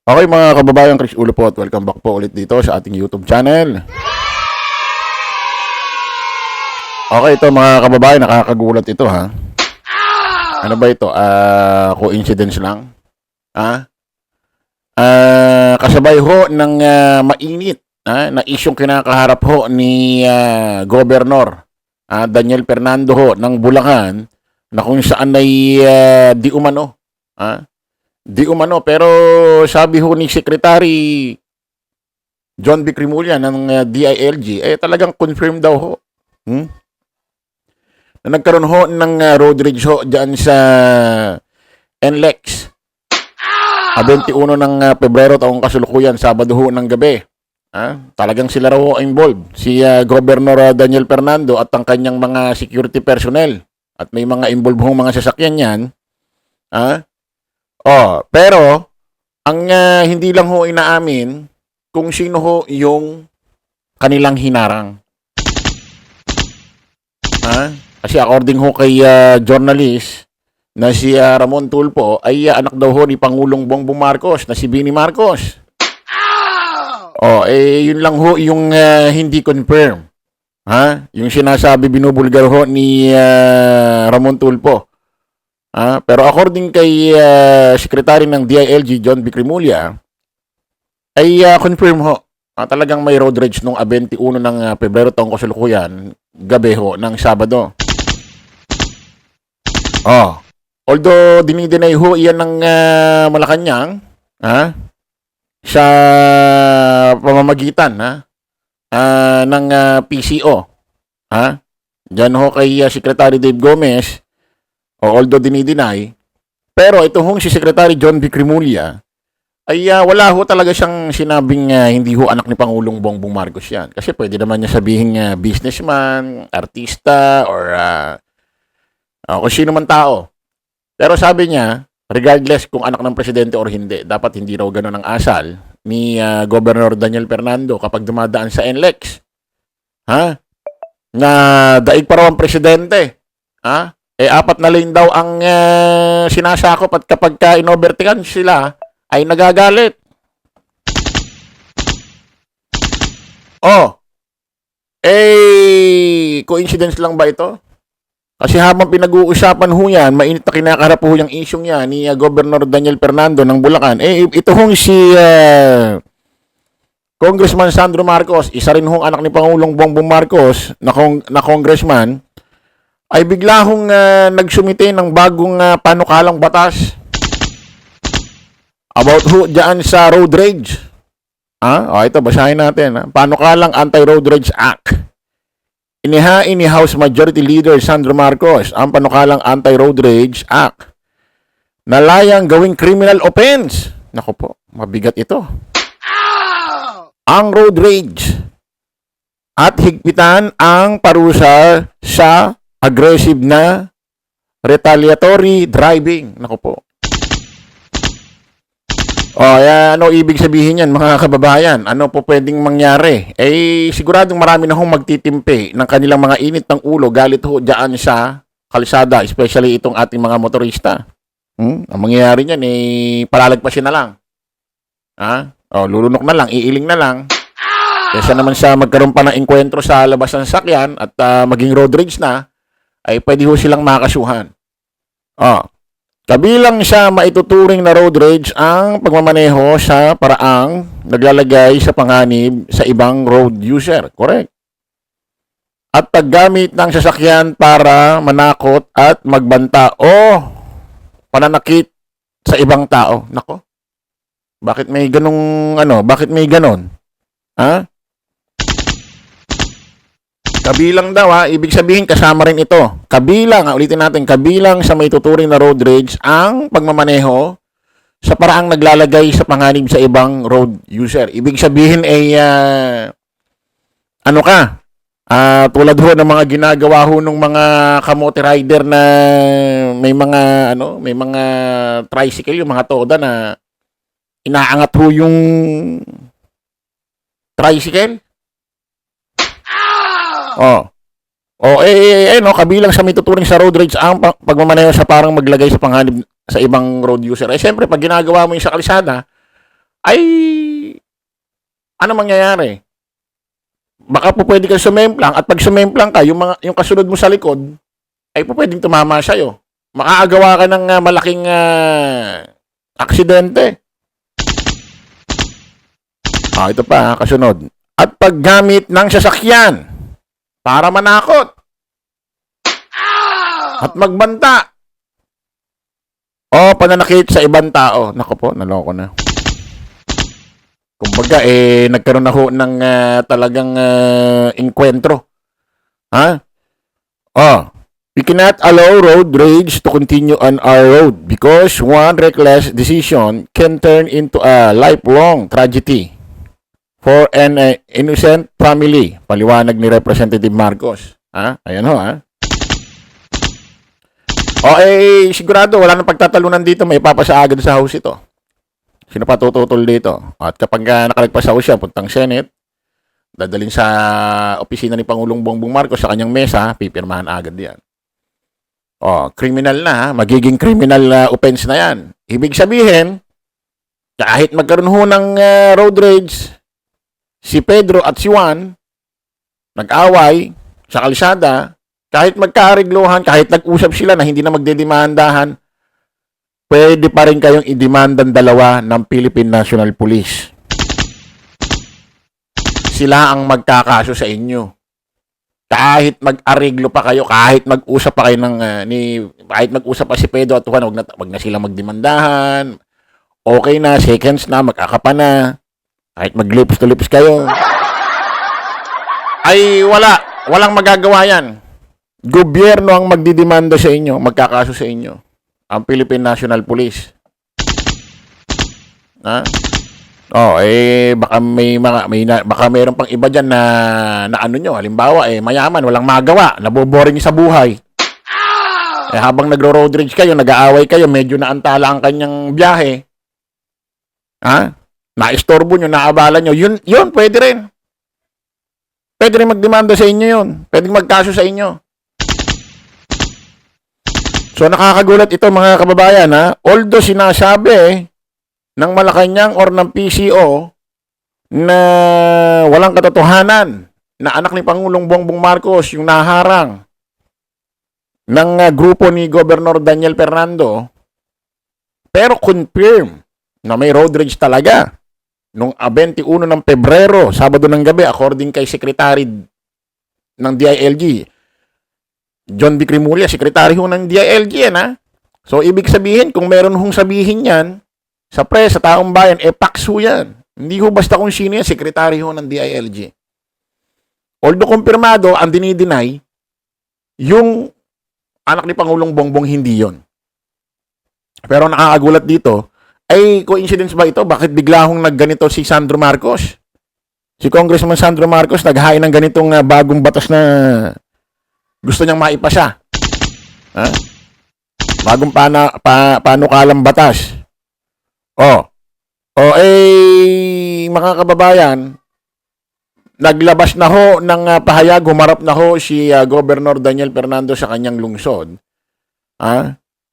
Okay mga kababayan, Chris Ulo po at welcome back po ulit dito sa ating YouTube channel. Okay, ito mga kababayan, nakakagulat ito ha. Ano ba ito? Coincidence lang? Ha? Kasabay ho ng mainit na isyong kinakaharap ho ni Governor Daniel Fernando ho ng Bulacan na kung saan ay di umano. Di umano, pero sabi ho ni Secretary John B. Cremulya ng DILG, talagang confirm daw ho. Na nagkaroon ho ng road rage ho dyan sa NLEX. 21 ng Pebrero taong kasalukuyan, Sabado ho ng gabi. Talagang sila raw ho involved. Si Governor Daniel Fernando at ang kanyang mga security personnel. At may mga involved ho mga sasakyan yan. Pero ang hindi lang ho inaamin kung sino ho yung kanilang hinarang. Kasi according ho kay journalist na si Ramon Tulfo ay anak daw ho ni Pangulong Bongbong Marcos na si Bini Marcos. Yun lang ho yung hindi confirm. Yung sinasabi binubulgar ho ni Ramon Tulfo. Pero according kay Secretary ng DILG John B. Cremulya ay confirm ho. Talagang may road rage nung 21 ng Pebrero taong kasalukuyan, gabi ho ng Sabado. Although dinideny ho iyan ng Malacanang sa pamamagitan ng PCO. Diyan ho kay Secretary Dave Gomez. Although dinideny, pero ito hong si Secretary John B. Cremulya ay wala ho talaga siyang sinabing hindi ho anak ni Pangulong Bongbong Marcos yan. Kasi pwede naman niya sabihin businessman, artista, or kung sino man tao. Pero sabi niya, regardless kung anak ng presidente or hindi, dapat hindi raw ganun ang asal ni Governor Daniel Fernando kapag dumadaan sa NLEX. Na daig pa raw ang presidente. 4 na lane daw ang sinasakop at kapag inovertikan sila ay nagagalit. Coincidence lang ba ito? Kasi habang pinag-uusapan ho yan, mainit na kinakarap ho yung isyong yan ni Governor Daniel Fernando ng Bulacan. Ito hong si Congressman Sandro Marcos, isa rin hong anak ni Pangulong Bongbong Marcos na congressman, ay bigla hong nagsumite ng bagong panukalang batas about ho dyan sa road rage. Ito, basahin natin. Panukalang Anti-Road Rage Act. Inihain ni House Majority Leader Sandro Marcos ang panukalang Anti-Road Rage Act na layang gawing criminal offense. Naku po, mabigat ito. Ang road rage at higpitan ang parusa sa aggressive na retaliatory driving. Naku po. Ano ibig sabihin yan mga kababayan? Ano po pwedeng mangyari? Siguradong marami na hong magtitimpi ng kanilang mga init ng ulo galit ho dyan sa kalsada, especially itong ating mga motorista. Ang mangyayari niyan, palalagpasin na lang. Lulunok na lang, iiling na lang. Kesa naman sa magkaroon pa ng enkwentro sa labas ng sakyan at maging road rage na, ay pwede ho silang makasuhan. Kabilang sa maituturing na road rage ang pagmamaneho sa paraang naglalagay sa panganib sa ibang road user. Correct. At paggamit ng sasakyan para manakot at magbanta o pananakit sa ibang tao. Nako. Bakit may ganong bakit may ganon? Kabilang daw ibig sabihin kasama rin ito. Kabilang, ulitin natin, kabilang sa may tuturing na road rage ang pagmamaneho sa paraang naglalagay sa panganib sa ibang road user. Ibig sabihin tulad ho ng mga ginagawa ho ng mga kamote rider na may mga tricycle, yung mga toda na inaangat ho yung tricycle. Kabilang sa may tuturing sa road rage ang pagmamaneho sa parang maglagay sa panganib sa ibang road user. Siyempre, pag ginagawa mo yung sa kalsada, ay ano mangyayari? Baka po pwede kang sumemplang at pag sumemplang ka, yung kasunod mo sa likod, ay po pwedeng tumama sa'yo. Makaagawa ka ng malaking aksidente. Ito pa, kasunod. At paggamit ng sasakyan para manakot at magbanta o pananakit sa ibang tao. Naku po, naloko na. Kumbaga, nagkaroon na ho ng talagang enkwentro. Ha? We cannot allow road rage to continue on our road because one reckless decision can turn into a lifelong tragedy for an innocent family. Paliwanag ni Representative Marcos. Ayan ho, sigurado, wala nang pagtatalunan dito. May ipapasa agad sa House ito. Sino pa tututol dito? At kapag nakalagpas sa House siya, puntang Senate, dadalhin sa opisina ni Pangulong Bongbong Marcos sa kanyang mesa, pipirmahan agad yan. Criminal na, magiging criminal offense na yan. Ibig sabihin, kahit magkaroon ho ng road rage, si Pedro at si Juan, nag-away sa kalsada, kahit magkaarigluhan, kahit nag-usap sila na hindi na magdedemandahan, pwede pa rin kayong idemandan dalawa ng Philippine National Police. Sila ang magkakaso sa inyo. Kahit mag-ariglo pa kayo, kahit mag-usap pa kayo kahit mag-usap pa si Pedro at Juan, wag na sila magdemandahan. Okay na, seconds na, magkakapa na. Kahit mag-lips to lips kayo. Ay walang magagawa yan. Gobyerno ang magdidemanda sa inyo, magkakaso sa inyo. Ang Philippine National Police. Baka mayroon pang iba diyan na ano nyo, halimbawa mayaman, walang magawa, naboboring sa buhay. Habang nagro-road rage kayo, nag-aaway kayo, medyo naantala ang kanyang biyahe. Naistorbo nyo, naabala nyo, yun, pwede rin. Pwede rin magdemanda sa inyo yun. Pwede magkaso sa inyo. So, nakakagulat ito mga kababayan, Although sinasabi ng Malacanang or ng PCO na walang katotohanan na anak ni Pangulong Bongbong Marcos yung naharang ng grupo ni Governor Daniel Fernando, pero confirm na may road rage talaga nung 21 ng Pebrero, Sabado ng gabi, according kay Secretary ng DILG, John B. Cremulya, Secretary ng DILG yan, So, ibig sabihin, kung meron hong sabihin yan, sa press, sa taong bayan, pakso yan. Hindi ho basta kung sino yan, Secretary ng DILG. Although kumpirmado, ang dinideny, yung anak ni Pangulong Bongbong hindi yon. Pero nakakagulat dito, ay coincidence ba ito? Bakit bigla hong nagganito si Sandro Marcos? Si Congressman Sandro Marcos naghain ng ganitong bagong batas na gusto niyang maipasa. Bagong panukalang batas. Mga kababayan, naglabas na ho ng pahayag, humarap na ho si Governor Daniel Fernando sa kanyang lungsod.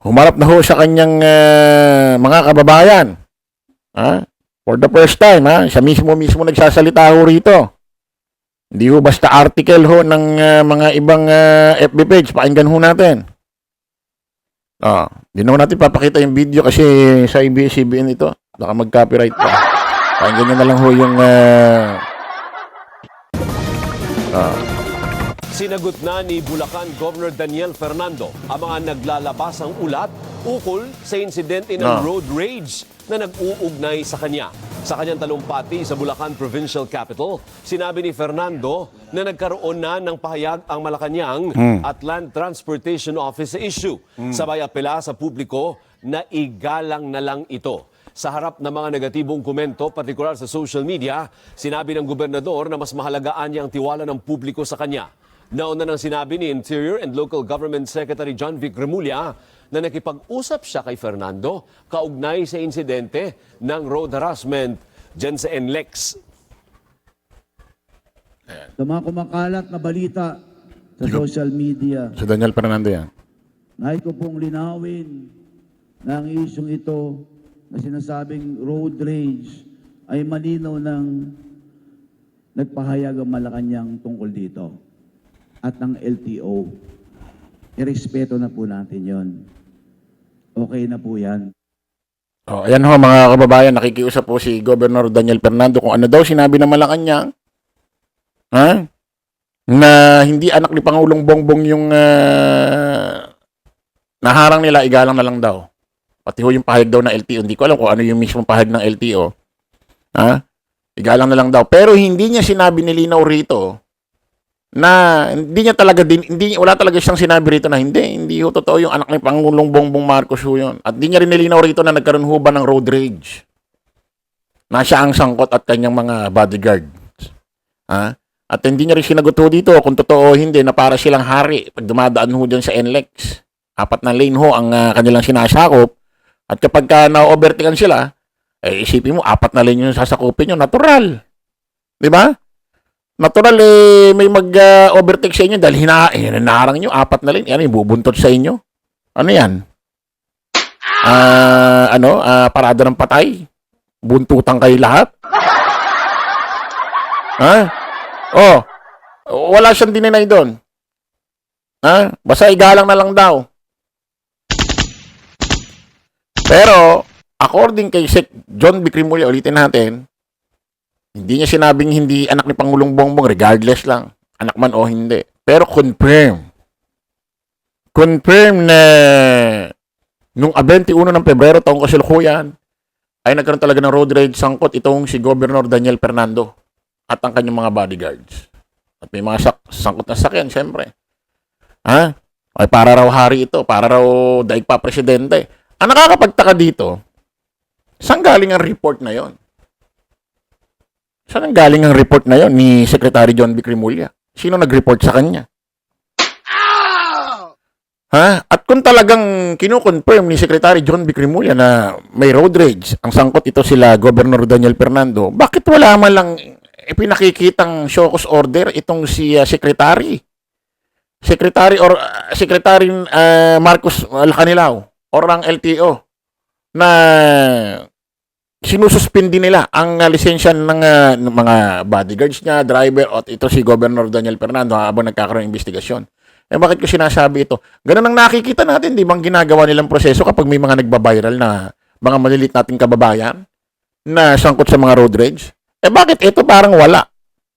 Humarap na ho sa kanyang mga kababayan. For the first time, siya mismo nagsasalita ho rito. Hindi ho basta article ho ng mga ibang FB page. Pakinggan ho natin. Di na ho natin papakita yung video kasi sa ABS-CBN ito. Baka mag-copyright pa. Pakinggan nyo na lang ho yung Sinagot na ni Bulacan Governor Daniel Fernando ang mga naglalabasang ulat ukol sa insidente ng road rage na nag-uugnay sa kanya. Sa kanyang talumpati sa Bulacan Provincial Capital, sinabi ni Fernando na nagkaroon na ng pahayag ang Malacanang at Land Transportation Office sa issue. Sabay apela sa publiko na igalang na lang ito. Sa harap ng mga negatibong komento, partikular sa social media, sinabi ng gobernador na mas mahalagaan niya ang tiwala ng publiko sa kanya. Nauna nang sinabi ni Interior and Local Government Secretary John V. Cremulya na nakipag-usap siya kay Fernando kaugnay sa insidente ng road harassment dyan sa NLEX. Sa mga kumakalat na balita sa social media, si Daniel Fernando yan. nais ko pong linawin na ang isyong ito na sinasabing road rage ay malinaw ng nagpahayag ang Malacanang tungkol dito at ang LTO. Irespeto na po natin yon. Okay na po yan. Oh, ayan ho mga kababayan, nakikiusap po si Governor Daniel Fernando kung ano daw sinabi ng Malacanang. Ha? Na hindi anak ni Pangulong Bongbong yung naharang nila, igalang na lang daw. Pati ho yung pahayag daw ng LTO. Hindi ko alam kung ano yung mismong pahayag ng LTO. Ha? Igalang na lang daw. Pero hindi niya sinabi nilinaw rito na hindi niya talaga wala talaga siyang sinabi rito na hindi ho totoo yung anak ni Pangulong Bongbong Marcos ho yun. At hindi niya rin nilinaw rito na nagkaroon ho ba ng road rage na siya ang sangkot at kanyang mga bodyguards. Ha? At hindi niya rin sinagot ho dito kung totoo o hindi na para silang hari pag dumadaan ho dyan sa NLEX. 4 na lane ho ang kanilang sinasakop. At kapag na-overtaken sila, isipin mo, 4 na lane yung sasakupin nyo. Natural. Di ba? Natural, may mag-overtake sa inyo dahil hinaharang nyo, 4 na lane. Yan, bubuntot sa inyo. Ano yan? Parada ng patay? Buntutan kayo lahat? Ha? Oh, wala siyang dininay doon. Ha? Basta igalang na lang daw. Pero, according kay Sec. John B. Crimolia, ulitin natin, hindi niya sinabing hindi anak ni Pangulong Bongbong, regardless lang, anak man o hindi. Pero confirm na nung 21 ng Pebrero taong kasalukuyan, ay nagkaroon talaga ng road rage sangkot itong si Governor Daniel Fernando at ang kanyang mga bodyguards. At may mga sangkot na sakyan, siyempre. Ha? Ay para raw hari ito, para raw daig pa presidente. Ang nakakapagtaka dito, saan galing ang report na yon? Saan galing ang report na yon ni Secretary John B. Crimolia? Sino nag-report sa kanya? Ha? At kung talagang kinukonfirm ni Secretary John B. Crimolia na may road rage, ang sangkot ito sila Governor Daniel Fernando, bakit wala man lang pinakikitang show cause order itong si Secretary Marcos Lacanilao or ang LTO na sinususpindi nila ang lisensya ng mga bodyguards niya, driver, at ito si Governor Daniel Fernando habang nagkakaroon ng investigasyon. Bakit ko sinasabi ito? Ganun ang nakikita natin, di bang ginagawa nilang proseso kapag may mga nagbabiral na mga malilit nating kababayan na sangkot sa mga road rage? Bakit ito parang wala?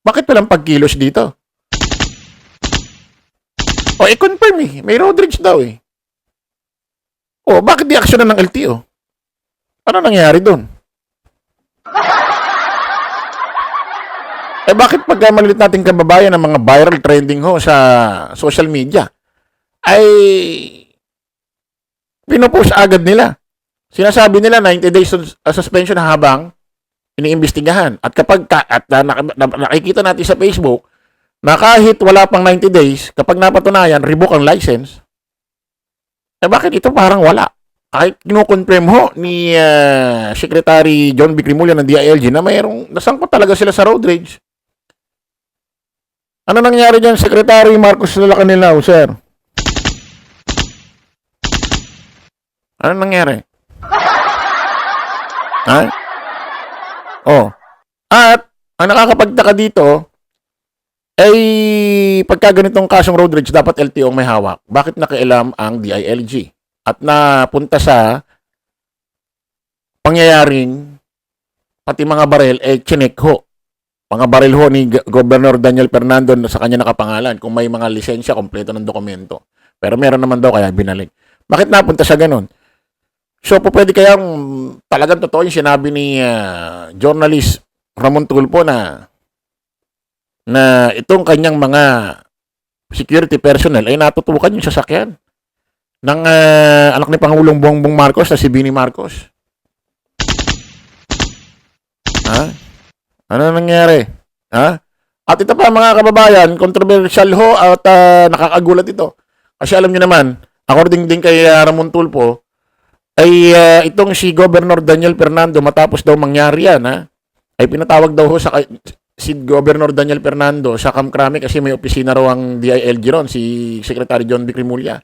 Bakit walang pagkilos dito? I-confirm may road rage daw bakit di aksyonan ng LTO? Ano nangyari doon? Bakit pag malilit nating kababayan ng mga viral trending ho sa social media ay pinupost agad nila? Sinasabi nila 90 days suspension habang iniimbestigahan. At kapag nakikita natin sa Facebook na kahit wala pang 90 days, kapag napatunayan, revoke ang license, bakit ito parang wala? Kahit kinukonfirm ho ni Secretary John B. Crimolia ng DILG na mayroong nasangkot talaga sila sa road rage. Ano nangyari dyan, Secretary Marcos Lacanilao, sir? Ano nangyari? Ha? At ang nakakapagtaka dito ay pagka ganitong kasong road rage, dapat LTO ang may hawak. Bakit nakialam ang DILG? At napunta sa pangyayaring pati mga baril, chinek ho. Mga baril ho ni Governor Daniel Fernando sa kanya nakapangalan. Kung may mga lisensya, kompleto ng dokumento. Pero meron naman daw kaya binalik. Bakit napunta sa ganun? So, pwede kayang talagang totoo yung sinabi ni journalist Ramon Tulfo na itong kanyang mga security personnel ay natutukan yung sasakyan ng anak ni Pangulong Bongbong Marcos na si Bini Marcos. Ha? Ano nangyari? Ha? At ito pa mga kababayan, controversial ho at nakakagulat ito. Kasi alam niyo naman, according din kay Ramon Tulfo, ay itong si Governor Daniel Fernando matapos daw mangyari yan, ay pinatawag daw ho si Governor Daniel Fernando sa Camp Crame kasi may opisina raw ang DILG ron, si Secretary John B. Crimolia.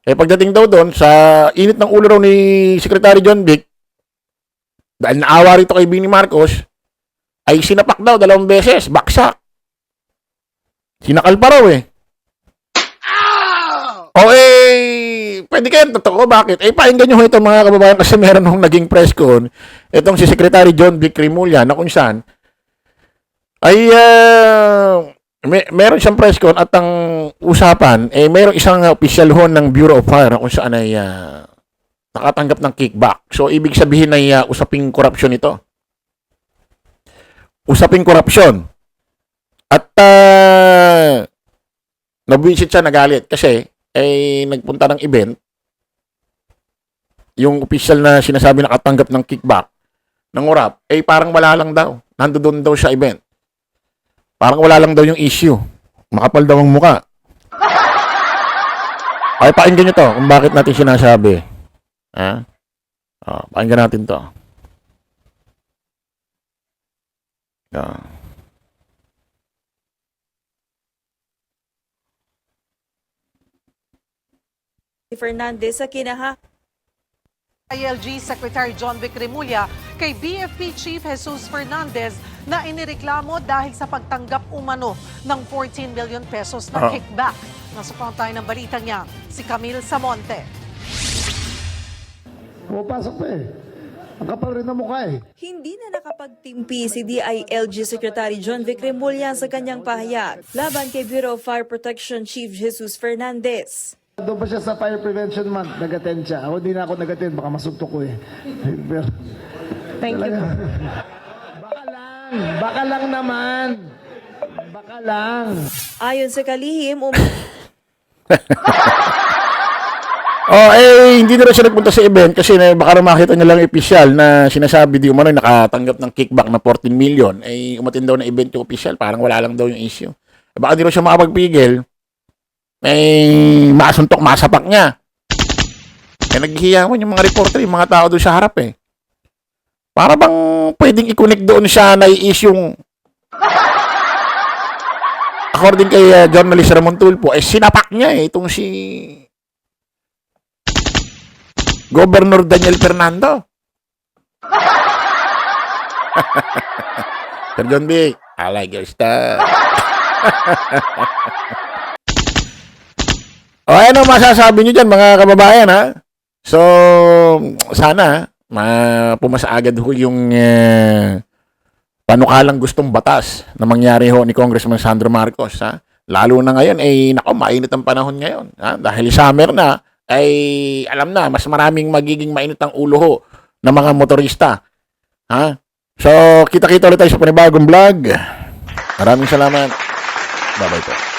Pagdating daw doon, sa init ng ulo raw ni Secretary John B, dahil naawa rito kay Bini Marcos, ay sinapak daw 2 beses, baksak. Sinakal pa raw eh. O pwede kayo totoo, bakit? Pakinggan nyo ito mga kababayan kasi meron nung naging press con, itong si Secretary John Vic Remulla na kung saan, ay meron siyang press con at ang usapan, meron isang opisyal ho ng Bureau of Fire na kung saan ay nakatanggap ng kickback. So, ibig sabihin ay usaping korupsyon ito. Usaping korupsyon. At nabisit siya, nagalit kasi nagpunta ng event, yung official na sinasabi nakatanggap ng kickback ng URAP, parang wala lang daw. Nandoon daw sa event. Parang wala lang daw yung issue. Makapal daw ang muka. Ay, pakinggan nyo to kung bakit natin sinasabi. Ha? Pakinggan natin to. Fernandez sa ILG Secretary John Vic Remulla kay BFP Chief Jesus Fernandez na inireklamo dahil sa pagtanggap umano ng 14 million pesos na kickback. Nasupan tayo ng balita niya, si Camille Samonte. Pumapasok pa eh. Ang kapal rin ng mukha eh. Hindi na nakapagtimpi si DILG Secretary John Vic Remulla sa kanyang pahayag laban kay Bureau of Fire Protection Chief Jesus Fernandez. Doon pa siya sa Fire Prevention Month, nag-attend siya. Ako di na ako nag-attend, baka masugtok ko eh. Pero, Thank you. Baka lang naman. Baka lang. Ayon sa kalihim, Hindi na rin siya nagpunta sa event kasi baka makita niya lang official na sinasabi di umano nakatanggap ng kickback na 14 million. Umatin daw na event yung official, parang wala lang daw yung issue. Baka di rin siya makapagpigil. Masuntok, masapak niya. Naghihiyawan yung mga reporter, yung mga tao doon sa harap eh. Para bang pwedeng i-connect doon siya na i-issue according kay journalist Ramon Tulfo, sinapak niya itong si Governor Daniel Fernando. Sir John Vic, I like your style. Ano masasabi nyo dyan mga kababayan ha? So, sana pumasa agad ho yung panukalang gustong batas na mangyari ho ni Congressman Sandro Marcos ha? Lalo na ngayon, mainit ang panahon ngayon ha? Dahil summer na, alam na, mas maraming magiging mainit ang ulo ho ng mga motorista ha? So, kita-kita ulit tayo sa panibagong vlog. Maraming salamat. Bye-bye po.